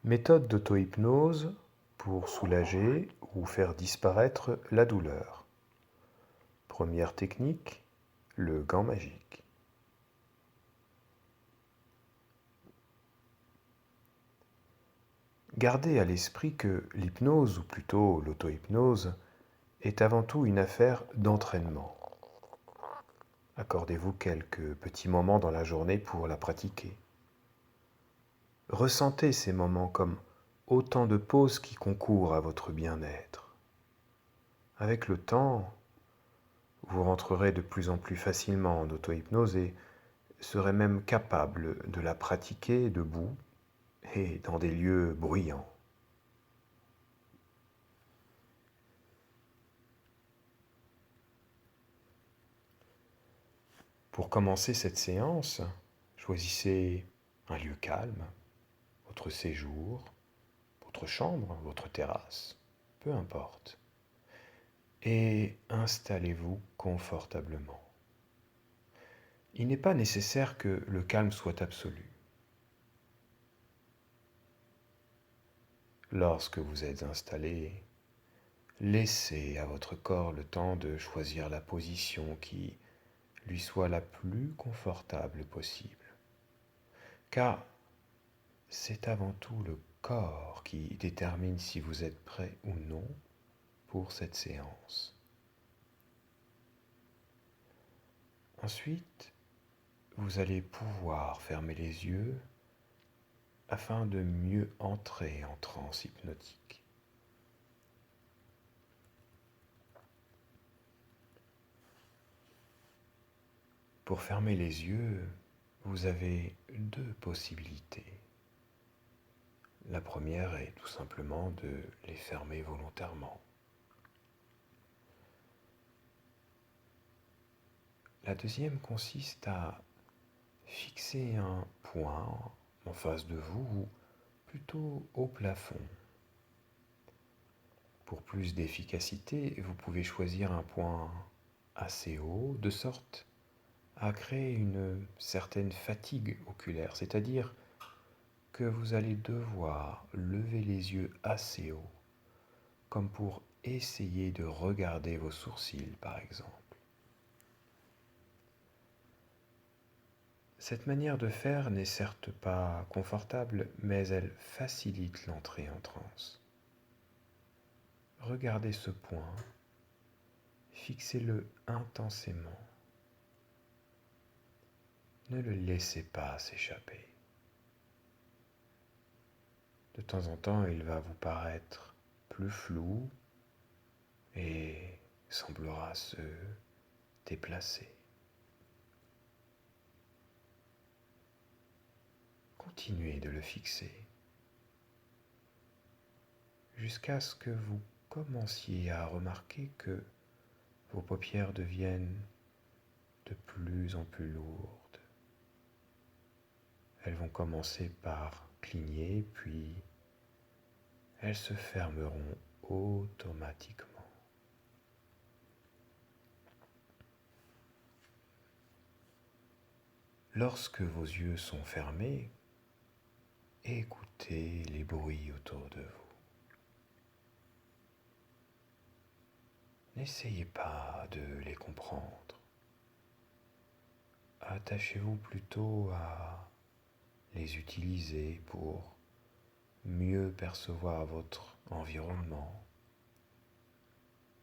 Méthode d'auto-hypnose pour soulager ou faire disparaître la douleur. Première technique, le gant magique. Gardez à l'esprit que l'hypnose, ou plutôt l'auto-hypnose, est avant tout une affaire d'entraînement. Accordez-vous quelques petits moments dans la journée pour la pratiquer. Ressentez ces moments comme autant de pauses qui concourent à votre bien-être. Avec le temps, vous rentrerez de plus en plus facilement en auto-hypnose et serez même capable de la pratiquer debout et dans des lieux bruyants. Pour commencer cette séance, choisissez un lieu calme, votre séjour, votre chambre, votre terrasse, peu importe, et installez-vous confortablement. Il n'est pas nécessaire que le calme soit absolu. Lorsque vous êtes installé, laissez à votre corps le temps de choisir la position qui lui soit la plus confortable possible. Car c'est avant tout le corps qui détermine si vous êtes prêt ou non pour cette séance. Ensuite, vous allez pouvoir fermer les yeux afin de mieux entrer en transe hypnotique. Pour fermer les yeux, vous avez deux possibilités. La première est tout simplement de les fermer volontairement. La deuxième consiste à fixer un point en face de vous ou plutôt au plafond. Pour plus d'efficacité, vous pouvez choisir un point assez haut de sorte à créer une certaine fatigue oculaire, c'est-à-dire que vous allez devoir lever les yeux assez haut, comme pour essayer de regarder vos sourcils par exemple. Cette manière de faire n'est certes pas confortable, mais elle facilite l'entrée en transe. Regardez ce point, fixez-le intensément. Ne le laissez pas s'échapper. De temps en temps, il va vous paraître plus flou et semblera se déplacer. Continuez de le fixer jusqu'à ce que vous commenciez à remarquer que vos paupières deviennent de plus en plus lourdes. Elles vont commencer par cligner, puis elles se fermeront automatiquement. Lorsque vos yeux sont fermés, écoutez les bruits autour de vous. N'essayez pas de les comprendre. Attachez-vous plutôt à les utiliser pour mieux percevoir votre environnement,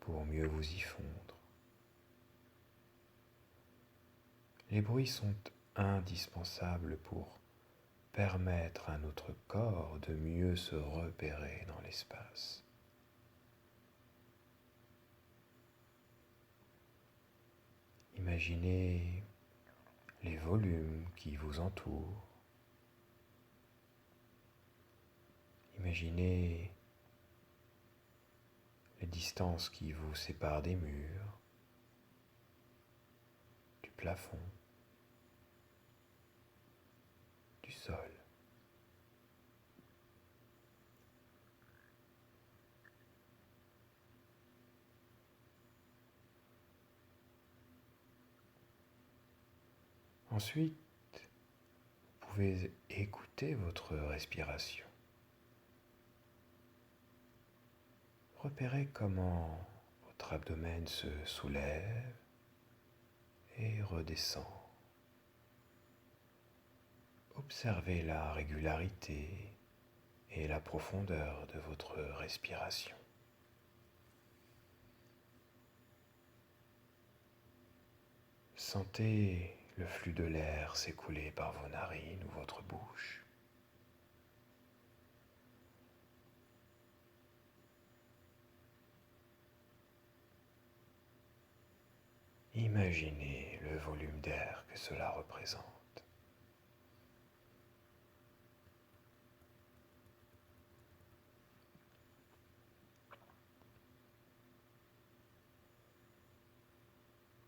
pour mieux vous y fondre. Les bruits sont indispensables pour permettre à notre corps de mieux se repérer dans l'espace. Imaginez les volumes qui vous entourent. Imaginez les distances qui vous séparent des murs, du plafond, du sol. Ensuite, vous pouvez écouter votre respiration. repérez comment votre abdomen se soulève et redescend. Observez la régularité et la profondeur de votre respiration. Sentez le flux de l'air s'écouler par vos narines ou votre bouche. Imaginez le volume d'air que cela représente.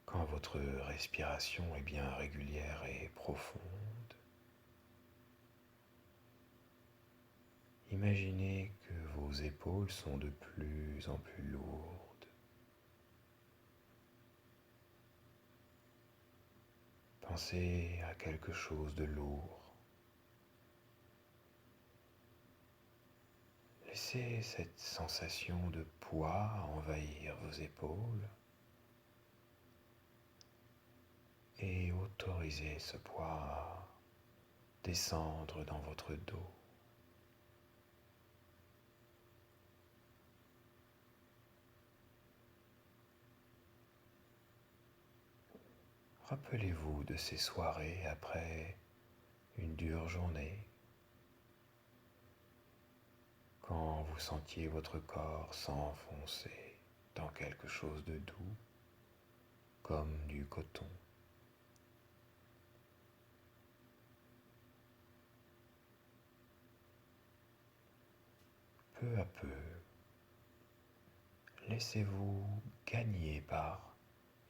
Quand votre respiration est bien régulière et profonde, imaginez que vos épaules sont de plus en plus lourdes. Pensez à quelque chose de lourd. Laissez cette sensation de poids envahir vos épaules et autorisez ce poids à descendre dans votre dos. Rappelez-vous de ces soirées après une dure journée, quand vous sentiez votre corps s'enfoncer dans quelque chose de doux, comme du coton. Peu à peu, laissez-vous gagner par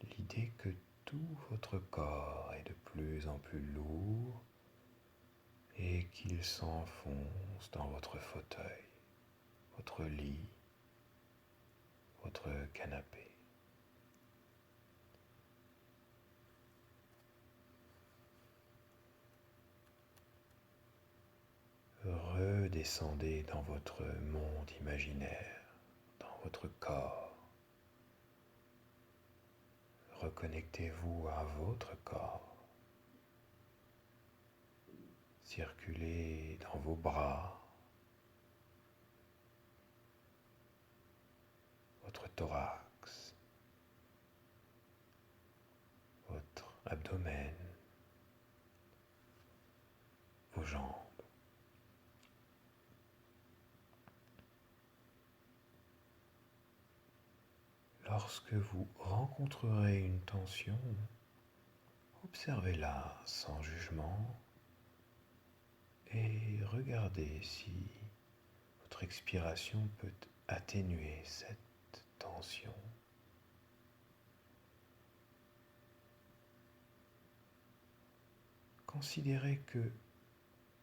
l'idée que tout votre corps est de plus en plus lourd et qu'il s'enfonce dans votre fauteuil, votre lit, votre canapé. Redescendez dans votre monde imaginaire, dans votre corps. Reconnectez-vous à votre corps. Circulez dans vos bras, votre thorax, votre abdomen, vos jambes. Lorsque vous rencontrerez une tension, observez-la sans jugement et regardez si votre expiration peut atténuer cette tension. Considérez que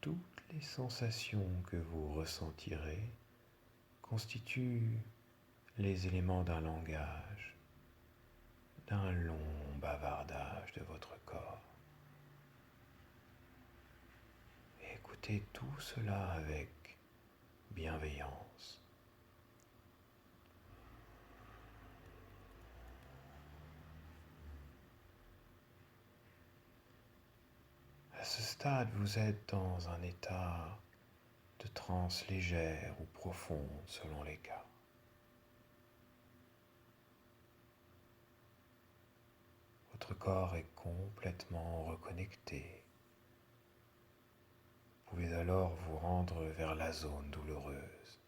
toutes les sensations que vous ressentirez constituent les éléments d'un langage, d'un long bavardage de votre corps. Et écoutez tout cela avec bienveillance. À ce stade, vous êtes dans un état de transe légère ou profonde selon les cas. Votre corps est complètement reconnecté. Vous pouvez alors vous rendre vers la zone douloureuse.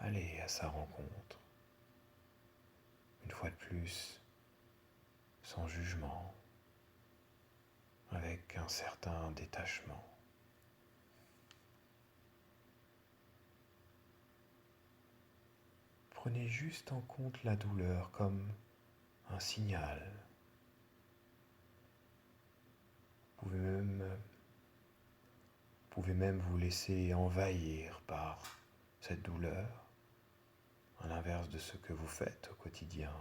Allez à sa rencontre. Une fois de plus, sans jugement, avec un certain détachement. Prenez juste en compte la douleur comme un signal. Vous pouvez même vous laisser envahir par cette douleur, à l'inverse de ce que vous faites au quotidien,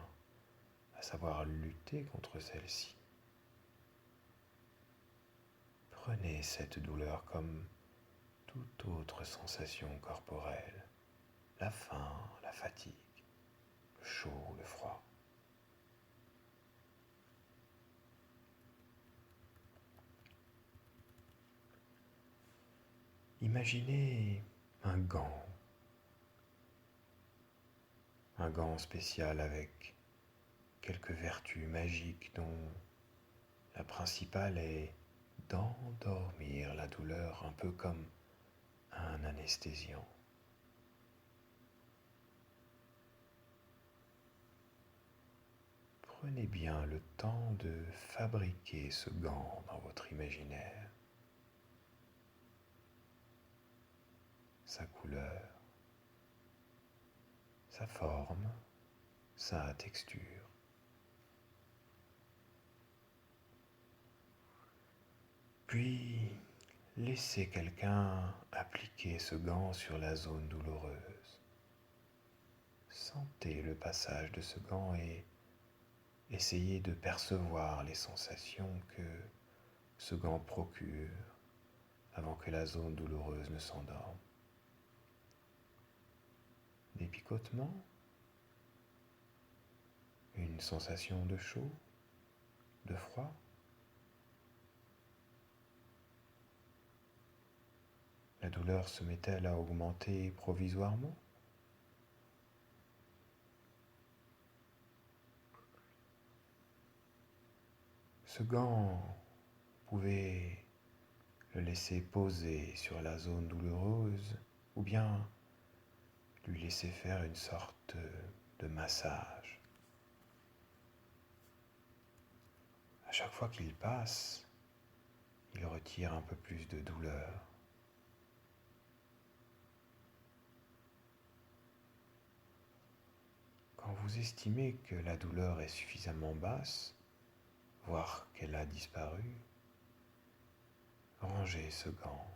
à savoir lutter contre celle-ci. Prenez cette douleur comme toute autre sensation corporelle, la faim, la fatigue, le chaud, le froid. Imaginez un gant spécial avec quelques vertus magiques dont la principale est d'endormir la douleur un peu comme un anesthésiant. Prenez bien le temps de fabriquer ce gant dans votre imaginaire, sa couleur, sa forme, sa texture. Puis, laissez quelqu'un appliquer ce gant sur la zone douloureuse. Sentez le passage de ce gant et essayez de percevoir les sensations que ce gant procure avant que la zone douloureuse ne s'endorme. Des picotements, une sensation de chaud, de froid. La douleur se met-elle à augmenter provisoirement? Ce gant, vous pouvez le laisser poser sur la zone douloureuse ou bien lui laisser faire une sorte de massage. À chaque fois qu'il passe, il retire un peu plus de douleur. Quand vous estimez que la douleur est suffisamment basse, voire qu'elle a disparu, rangez ce gant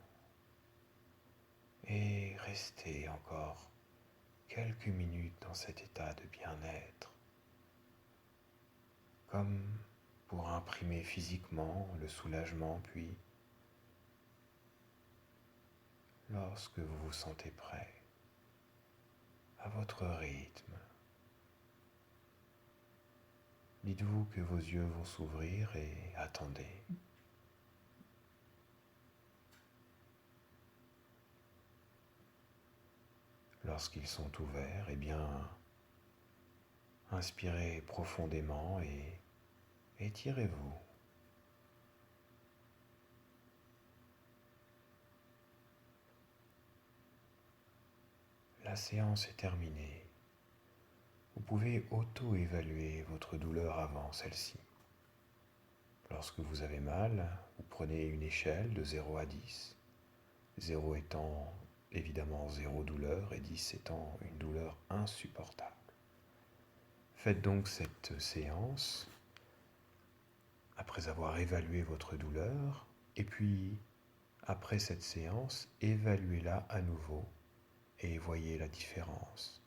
et restez encore quelques minutes dans cet état de bien-être, comme pour imprimer physiquement le soulagement, puis, lorsque vous vous sentez prêt, à votre rythme, dites-vous que vos yeux vont s'ouvrir et attendez. Lorsqu'ils sont ouverts, eh bien, inspirez profondément et étirez-vous. La séance est terminée. Vous pouvez auto-évaluer votre douleur avant celle-ci. Lorsque vous avez mal, vous prenez une échelle de 0 à 10. 0 étant évidemment 0 douleur et 10 étant une douleur insupportable. Faites donc cette séance après avoir évalué votre douleur et puis après cette séance, évaluez-la à nouveau et voyez la différence.